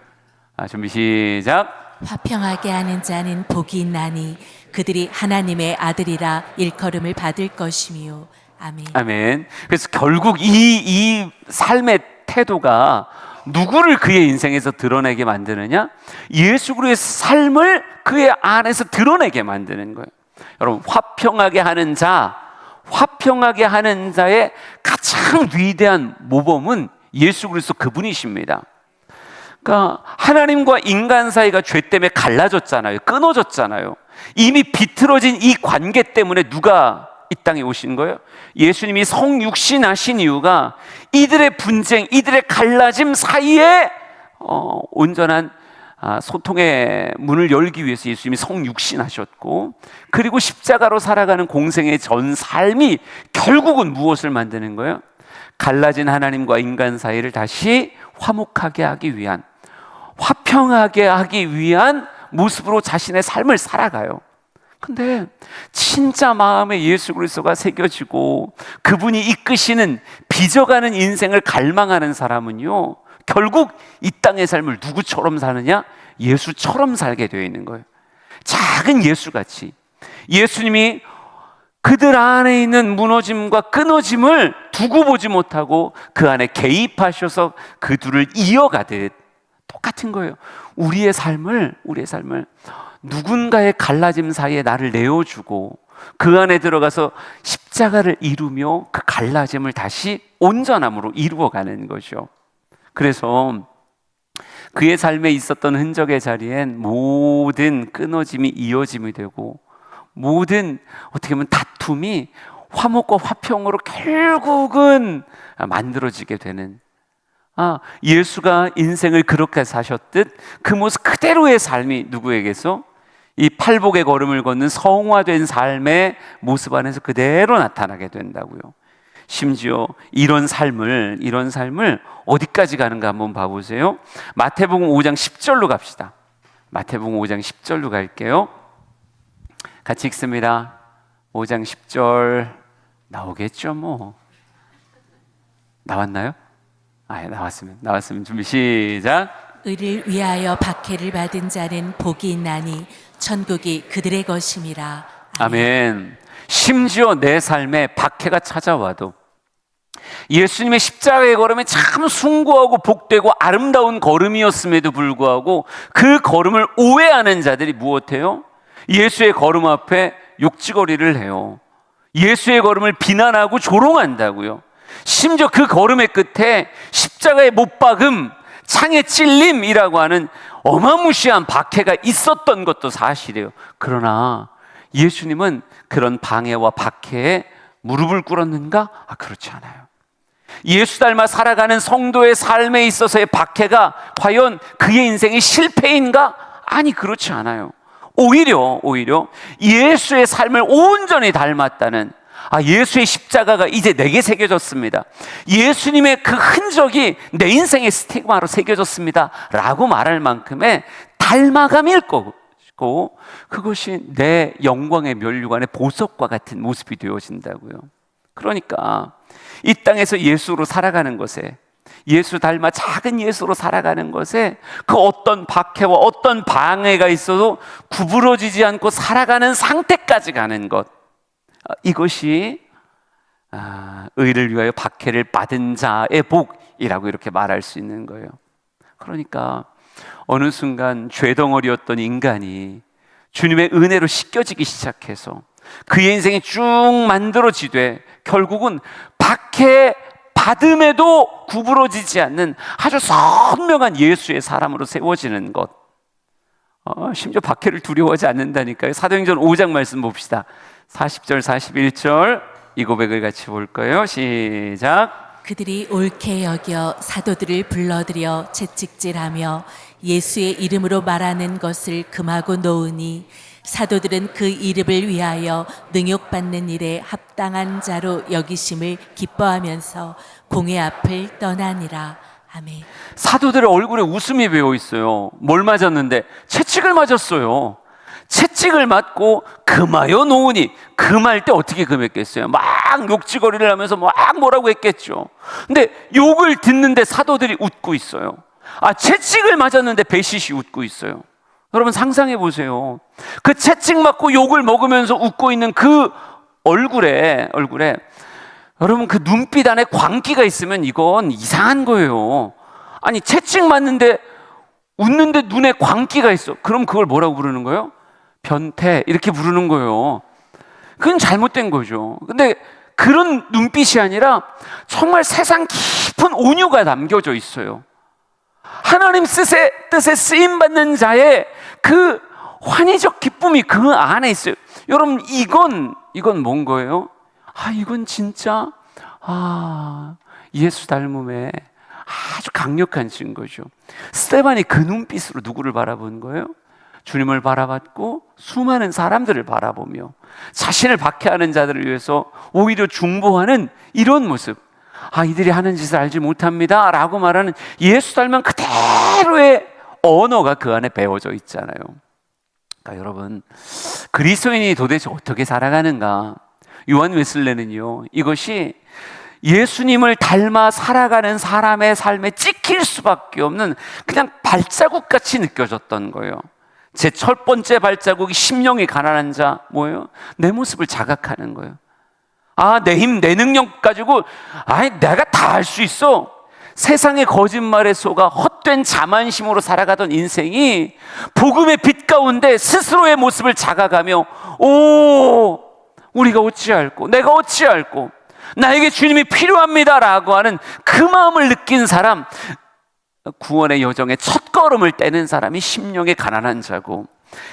준비 시작. 화평하게 하는 자는 복이 있나니 그들이 하나님의 아들이라 일컬음을 받을 것이며. 아멘. 아멘. 그래서 결국 이 삶의 태도가 누구를 그의 인생에서 드러내게 만드느냐? 예수 그리스도의 삶을 그의 안에서 드러내게 만드는 거예요. 여러분, 화평하게 하는 자의 가장 위대한 모범은 예수 그리스도 그분이십니다. 그러니까 하나님과 인간 사이가 죄 때문에 갈라졌잖아요. 끊어졌잖아요. 이미 비틀어진 이 관계 때문에 누가 이 땅에 오신 거예요? 예수님이 성육신하신 이유가 이들의 분쟁, 이들의 갈라짐 사이에 온전한 소통의 문을 열기 위해서 예수님이 성육신하셨고, 그리고 십자가로 살아가는 공생의 전 삶이 결국은 무엇을 만드는 거예요? 갈라진 하나님과 인간 사이를 다시 화목하게 하기 위한, 화평하게 하기 위한 모습으로 자신의 삶을 살아가요. 근데 진짜 마음에 예수 그리스도가 새겨지고 그분이 이끄시는, 빚어가는 인생을 갈망하는 사람은요, 결국 이 땅의 삶을 누구처럼 사느냐? 예수처럼 살게 되어 있는 거예요. 작은 예수같이 예수님이 그들 안에 있는 무너짐과 끊어짐을 두고 보지 못하고 그 안에 개입하셔서 그들을 이어가듯 똑같은 거예요. 우리의 삶을 누군가의 갈라짐 사이에 나를 내어주고 그 안에 들어가서 십자가를 이루며 그 갈라짐을 다시 온전함으로 이루어가는 거죠. 그래서 그의 삶에 있었던 흔적의 자리엔 모든 끊어짐이 이어짐이 되고, 모든 어떻게 보면 다툼이 화목과 화평으로 결국은 만들어지게 되는, 예수가 인생을 그렇게 사셨듯 그 모습 그대로의 삶이 누구에게서? 이 팔복의 걸음을 걷는 성화된 삶의 모습 안에서 그대로 나타나게 된다고요. 심지어 이런 삶을 어디까지 가는가 한번 봐보세요. 마태복음 5장 10절로 갑시다. 마태복음 5장 10절로 갈게요. 같이 읽습니다. 5장 10절 나오겠죠 뭐. 나왔나요? 나왔으면 준비 시작. 의를 위하여 박해를 받은 자는 복이 있나니 천국이 그들의 것임이라. 아멘. 심지어 내 삶에 박해가 찾아와도 예수님의 십자가의 걸음이 참 숭고하고 복되고 아름다운 걸음이었음에도 불구하고 그 걸음을 오해하는 자들이 무엇해요? 예수의 걸음 앞에 욕지거리를 해요. 예수의 걸음을 비난하고 조롱한다고요. 심지어 그 걸음의 끝에 십자가의 못 박음, 창에 찔림이라고 하는 어마무시한 박해가 있었던 것도 사실이에요. 그러나 예수님은 그런 방해와 박해에 무릎을 꿇었는가? 그렇지 않아요. 예수 닮아 살아가는 성도의 삶에 있어서의 박해가 과연 그의 인생의 실패인가? 아니, 그렇지 않아요. 오히려 예수의 삶을 온전히 닮았다는, 예수의 십자가가 이제 내게 새겨졌습니다, 예수님의 그 흔적이 내 인생의 스티그마로 새겨졌습니다 라고 말할 만큼의 닮아감일 것이고, 그것이 내 영광의 면류관의 보석과 같은 모습이 되어진다고요. 그러니까 이 땅에서 예수로 살아가는 것에, 예수 닮아 작은 예수로 살아가는 것에 그 어떤 박해와 어떤 방해가 있어도 구부러지지 않고 살아가는 상태까지 가는 것, 이것이 의를 위하여 박해를 받은 자의 복이라고 이렇게 말할 수 있는 거예요. 그러니까 어느 순간 죄덩어리였던 인간이 주님의 은혜로 씻겨지기 시작해서 그의 인생이 쭉 만들어지되 결국은 박해 받음에도 구부러지지 않는 아주 선명한 예수의 사람으로 세워지는 것, 심지어 박해를 두려워하지 않는다니까요. 사도행전 5장 말씀 봅시다. 40절 41절 이 고백을 같이 볼 거예요. 시작. 그들이 옳게 여겨 사도들을 불러들여 채찍질하며 예수의 이름으로 말하는 것을 금하고 놓으니 사도들은 그 이름을 위하여 능욕받는 일에 합당한 자로 여기심을 기뻐하면서 공회 앞을 떠나니라. 아멘. 사도들의 얼굴에 웃음이 배어 있어요. 뭘 맞았는데? 채찍을 맞았어요. 채찍을 맞고 금하여 놓으니, 금할 때 어떻게 금했겠어요? 막 욕지거리를 하면서 막 뭐라고 했겠죠. 근데 욕을 듣는데 사도들이 웃고 있어요. 채찍을 맞았는데 베싯이 웃고 있어요. 여러분 상상해 보세요. 그 채찍 맞고 욕을 먹으면서 웃고 있는 그 얼굴에 여러분 그 눈빛 안에 광기가 있으면 이건 이상한 거예요. 아니 채찍 맞는데 웃는데 눈에 광기가 있어. 그럼 그걸 뭐라고 부르는 거예요? 변태, 이렇게 부르는 거예요. 그건 잘못된 거죠. 근데 그런 눈빛이 아니라 정말 세상 깊은 온유가 담겨져 있어요. 하나님 뜻에 쓰임받는 자의 그 환희적 기쁨이 그 안에 있어요. 여러분 이건 뭔 거예요? 이건 진짜 예수 닮음의 아주 강력한 증거죠. 스데반이 그 눈빛으로 누구를 바라본 거예요? 주님을 바라봤고 수많은 사람들을 바라보며 자신을 박해하는 자들을 위해서 오히려 중보하는 이런 모습, 이들이 하는 짓을 알지 못합니다 라고 말하는 예수 닮은 그대로의 언어가 그 안에 배워져 있잖아요. 그러니까 여러분 그리스도인이 도대체 어떻게 살아가는가? 요한 웨슬레는요, 이것이 예수님을 닮아 살아가는 사람의 삶에 찍힐 수밖에 없는 그냥 발자국같이 느껴졌던 거예요. 제 첫 번째 발자국이 심령이 가난한 자, 뭐예요? 내 모습을 자각하는 거예요. 내 힘, 내 능력 가지고 내가 다 할 수 있어. 세상의 거짓말에 속아 헛된 자만심으로 살아가던 인생이 복음의 빛 가운데 스스로의 모습을 자각하며 우리가 어찌할꼬, 내가 어찌할꼬, 나에게 주님이 필요합니다라고 하는 그 마음을 느낀 사람, 구원의 여정의 첫 걸음을 떼는 사람이 심령의 가난한 자고,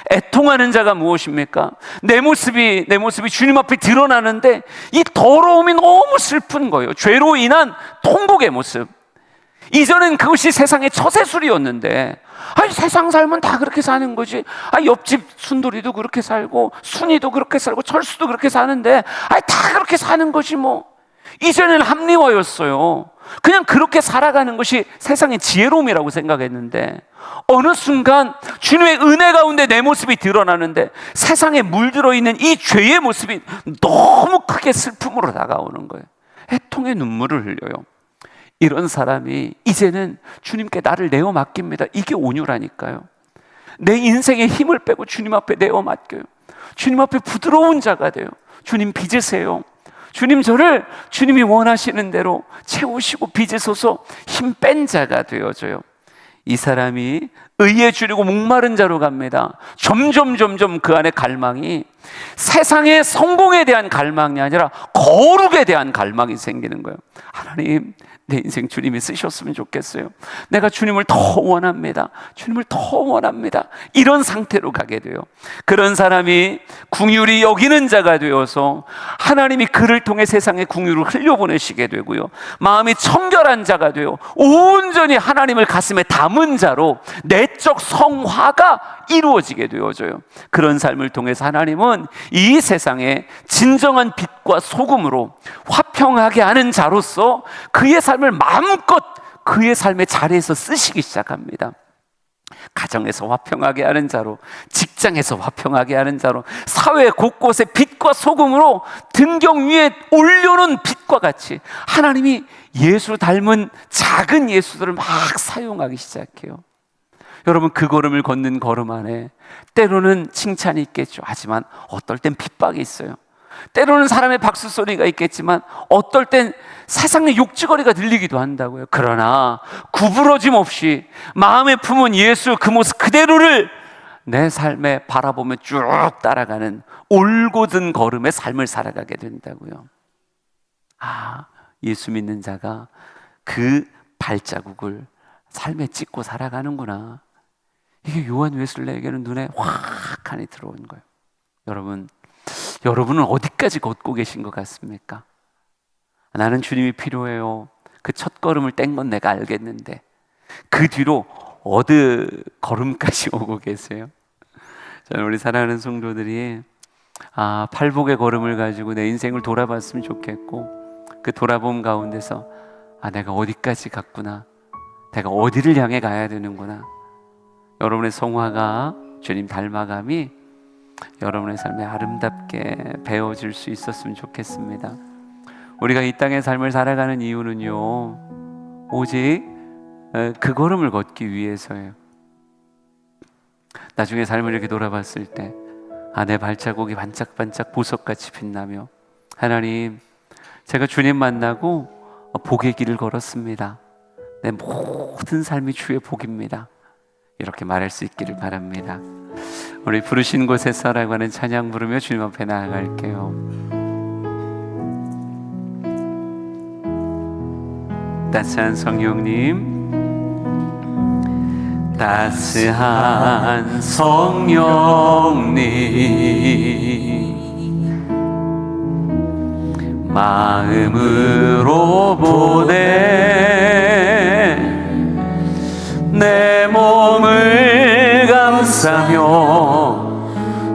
애통하는 자가 무엇입니까? 내 모습이 주님 앞에 드러나는데 이 더러움이 너무 슬픈 거예요. 죄로 인한 통곡의 모습. 이전엔 그것이 세상의 처세술이었는데, 아니 세상 삶은 다 그렇게 사는 거지. 옆집 순돌이도 그렇게 살고 순이도 그렇게 살고 철수도 그렇게 사는데, 다 그렇게 사는 거지 뭐. 이전에는 합리화였어요. 그냥 그렇게 살아가는 것이 세상의 지혜로움이라고 생각했는데, 어느 순간 주님의 은혜 가운데 내 모습이 드러나는데 세상에 물들어 있는 이 죄의 모습이 너무 크게 슬픔으로 다가오는 거예요. 애통의 눈물을 흘려요. 이런 사람이 이제는 주님께 나를 내어 맡깁니다. 이게 온유라니까요. 내 인생의 힘을 빼고 주님 앞에 내어 맡겨요. 주님 앞에 부드러운 자가 돼요. 주님 빚으세요. 주님 저를 주님이 원하시는 대로 채우시고 빚으소서. 힘 뺀 자가 되어져요. 이 사람이 의에 주리고 목마른 자로 갑니다. 점점 그 안에 갈망이 세상의 성공에 대한 갈망이 아니라 거룩에 대한 갈망이 생기는 거예요. 하나님, 내 인생 주님이 쓰셨으면 좋겠어요. 내가 주님을 더 원합니다. 주님을 더 원합니다. 이런 상태로 가게 돼요. 그런 사람이 긍휼히 여기는 자가 되어서 하나님이 그를 통해 세상에 긍휼을 흘려보내시게 되고요. 마음이 청결한 자가 되어 온전히 하나님을 가슴에 담은 자로 내적 성화가 이루어지게 되어져요. 그런 삶을 통해서 하나님은 이 세상에 진정한 빛과 소금으로 화평하게 하는 자로서 그의 삶을 마음껏 그의 삶의 자리에서 쓰시기 시작합니다. 가정에서 화평하게 하는 자로, 직장에서 화평하게 하는 자로, 사회 곳곳에 빛과 소금으로 등경 위에 올려놓은 빛과 같이 하나님이 예수 닮은 작은 예수들을 막 사용하기 시작해요. 여러분, 그 걸음을 걷는 걸음 안에 때로는 칭찬이 있겠죠. 하지만 어떨 땐 핍박이 있어요. 때로는 사람의 박수 소리가 있겠지만 어떨 땐 세상의 욕지거리가 들리기도 한다고요. 그러나 구부러짐 없이 마음에 품은 예수 그 모습 그대로를 내 삶에 바라보며 쭉 따라가는 올곧은 걸음의 삶을 살아가게 된다고요. 예수 믿는 자가 그 발자국을 삶에 찍고 살아가는구나. 이게 요한 웨슬레에게는 눈에 확하니 들어온 거예요. 여러분은 어디까지 걷고 계신 것 같습니까? 나는 주님이 필요해요. 그 첫 걸음을 뗀 건 내가 알겠는데 그 뒤로 어느 걸음까지 오고 계세요? 저는 우리 사랑하는 성도들이 팔복의 걸음을 가지고 내 인생을 돌아봤으면 좋겠고, 그 돌아봄 가운데서 내가 어디까지 갔구나, 내가 어디를 향해 가야 되는구나. 여러분의 성화가, 주님 닮아감이 여러분의 삶에 아름답게 배워질 수 있었으면 좋겠습니다. 우리가 이 땅의 삶을 살아가는 이유는요, 오직 그 걸음을 걷기 위해서예요. 나중에 삶을 이렇게 돌아봤을 때 내 발자국이 반짝반짝 보석같이 빛나며, 하나님, 제가 주님 만나고 복의 길을 걸었습니다. 내 모든 삶이 주의 복입니다. 이렇게 말할 수 있기를 바랍니다. 우리 부르신 곳에서라고 하는 찬양 부르며 주님 앞에 나아갈게요. 따스한 성령님, 따스한 성령님, 마음으로 보내 내 몸을 감싸며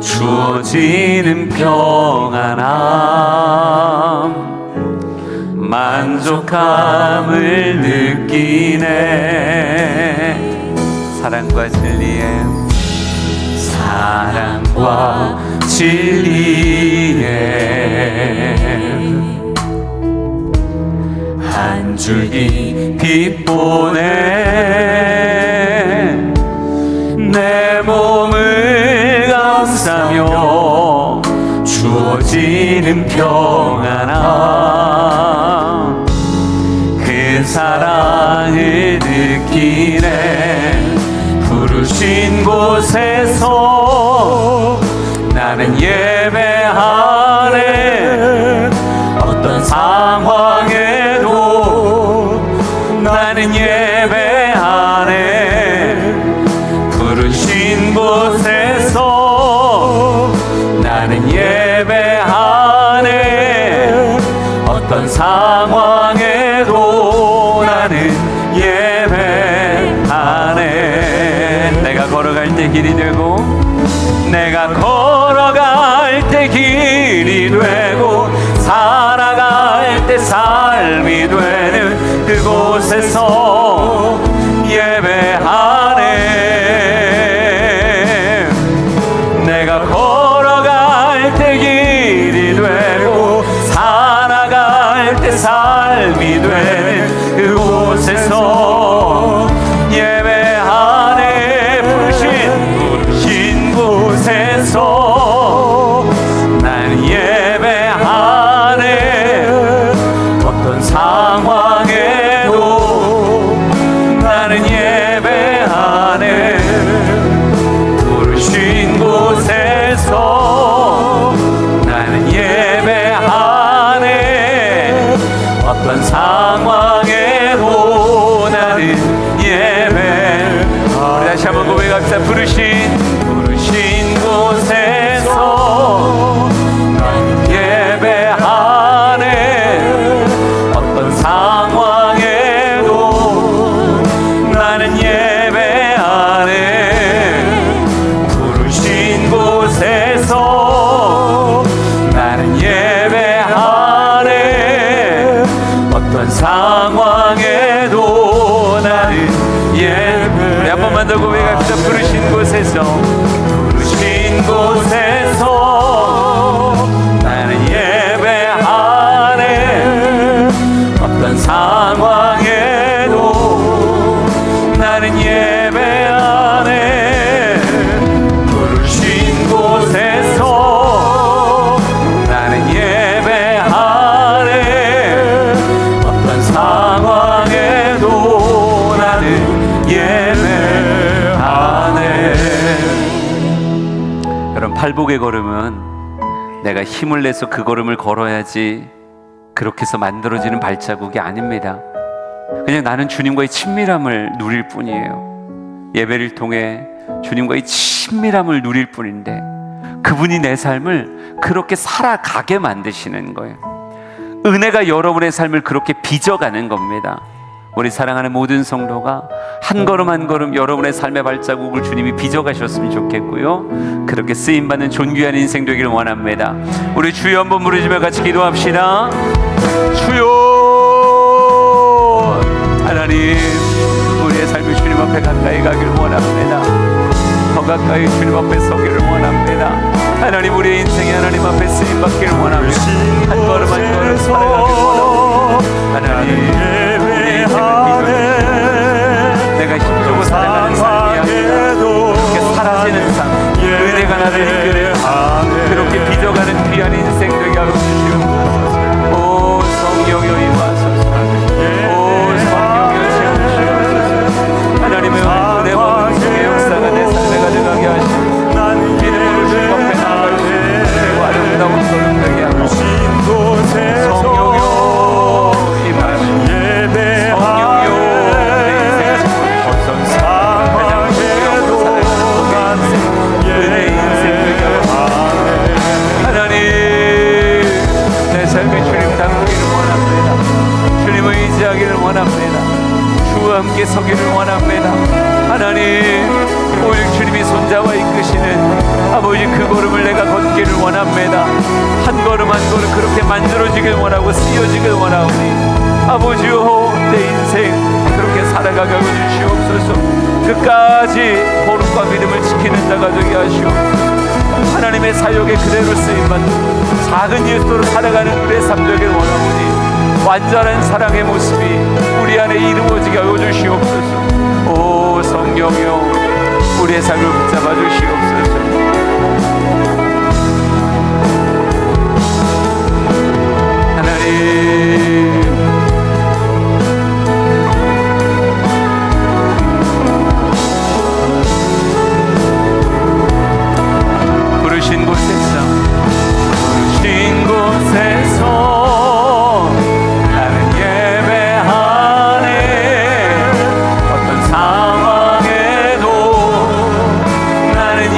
주어지는 평안함, 만족함을 느끼네. 사랑과 진리에 한 줄기 빛 보내 내 몸을 감싸며 주어지는 평안함, 그 사랑을 느끼네. 부르신 곳에서 나는 예배하네. 어떤 상황에도 나는 예배하네. 때 길이 되고 내가 걸어갈 때 길이 되고 살아갈 때 삶이 되는 그곳에서 예배하네. 내가 걸어갈 때 길이 되고 살아갈 때 삶이 되는 그곳에서 예배하네. 부르신 곳에서 난 예배하네. 어떤 상황에도 나는 예배하네. 부르신 곳에서 나는 예배하네. 어떤 상황에도 나는 예배하네. 다시 한번 고백합시다. 부르신 곳에서 나는 예배하네. 어떤 상황에도 나는 예배하네. 부르신 곳에서 나는 예배하네. 어떤 상황에도 나는 예배. 우리 한 번만 더 고백합시다. 부르신 곳에서 나는 예배하네. 어떤 상황에도 나는 예배하네. 부르신 곳에서 나는 예배하네. 어떤 상황에도 나는 예배하네. 여러분, 팔복의 걸음은 내가 힘을 내서 그 걸음을 걸어야지 그렇게 해서 만들어지는 발자국이 아닙니다. 그냥 나는 주님과의 친밀함을 누릴 뿐이에요. 예배를 통해 주님과의 친밀함을 누릴 뿐인데 그분이 내 삶을 그렇게 살아가게 만드시는 거예요. 은혜가 여러분의 삶을 그렇게 빚어가는 겁니다. 우리 사랑하는 모든 성도가 한 걸음 한 걸음 여러분의 삶의 발자국을 주님이 빚어가셨으면 좋겠고요, 그렇게 쓰임받는 존귀한 인생 되기를 원합니다. 우리 주여 한번 부르시며 같이 기도합시다. 주여, 하나님, 우리의 삶이 주님 앞에 가까이 가기를 원합니다. 더 가까이 주님 앞에 서기를 원합니다. 하나님, 우리의 인생이 하나님 앞에 쓰임받기를 원합니다. 한 걸음 한 걸음 살아가기를 원합니다. 하나님, 우리의 인생을 빚어주시옵소서. 내가 힘주고 살아가는 삶이 아니라 그렇게 사라지는 삶, 은혜가 나를 이끌어 그렇게 빚어가는 귀한 인생 되게 하여 주시옵소서. 오 성령여 임하소서. 오 성령여 채우시옵소서. 하나님의 은혜와 은총의 역사가 내 삶에 가져가게 하시고 믿음으로 주님 앞에 나아갈 수 있는 그리고 아름다운 걸음 되게 하고 성령여 임하시고 성령여 내 인생 어떤 가장 두려움으로 살아가는 은혜의 인생 되게 하고 하나님, 내 삶에 주님 담기를 원합니다. 주님을 의지하기를 원합니다. 주와 함께 서기를 원합니다. 하나님, 오직 주님이 손잡아 이끄시는 아버지 그 걸음을 내가 걷기를 원합니다. 한 걸음 한 걸음 그렇게 만들어지길 원하고 쓰여지길 원하오니 아버지요, 내 인생 그렇게 살아가게 하여 주시옵소서. 끝까지 거룩과 믿음을 지키는 자가 되게 하시옵소서. 하나님의 사역에 그대로 쓰임받는 작은 예수로 살아가는 우리의 삶 되길 원하오니 완전한 사랑의 모습이 우리 안에 이루어지게 하여 주시옵소서. 오 성령여, 우리의 삶을 붙잡아 주시옵소서. 하나님, 부르신 곳에서 나는 예배하네. 어떤 상황에도 나는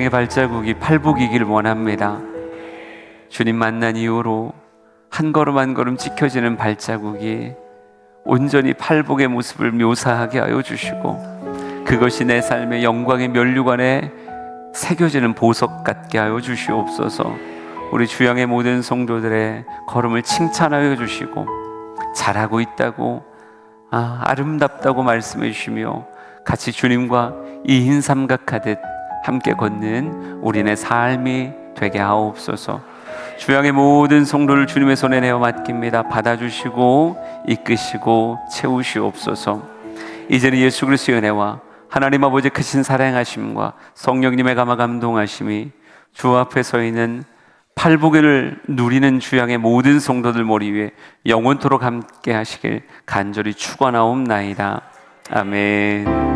주양의 발자국이 팔복이길 원합니다. 주님 만난 이후로 한 걸음 한 걸음 찍혀지는 발자국이 온전히 팔복의 모습을 묘사하게 하여 주시고, 그것이 내 삶의 영광의 면류관에 새겨지는 보석 같게 하여 주시옵소서. 우리 주양의 모든 성도들의 걸음을 칭찬하여 주시고, 잘하고 있다고, 아름답다고 말씀해 주시며, 같이 주님과 이인 삼각하듯 함께 걷는 우리네 삶이 되게 하옵소서. 주양의 모든 성도를 주님의 손에 내어 맡깁니다. 받아주시고 이끄시고 채우시옵소서. 이제는 예수 그리스도의 은혜와 하나님 아버지 크신 사랑하심과 성령님의 감화 감동하심이 주 앞에 서 있는 팔복을 누리는 주양의 모든 성도들 머리 위에 영원토록 함께 하시길 간절히 축원하옵나이다. 아멘.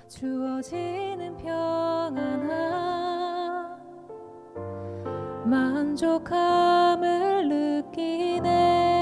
주어지는 평안함 만족함을 느끼네.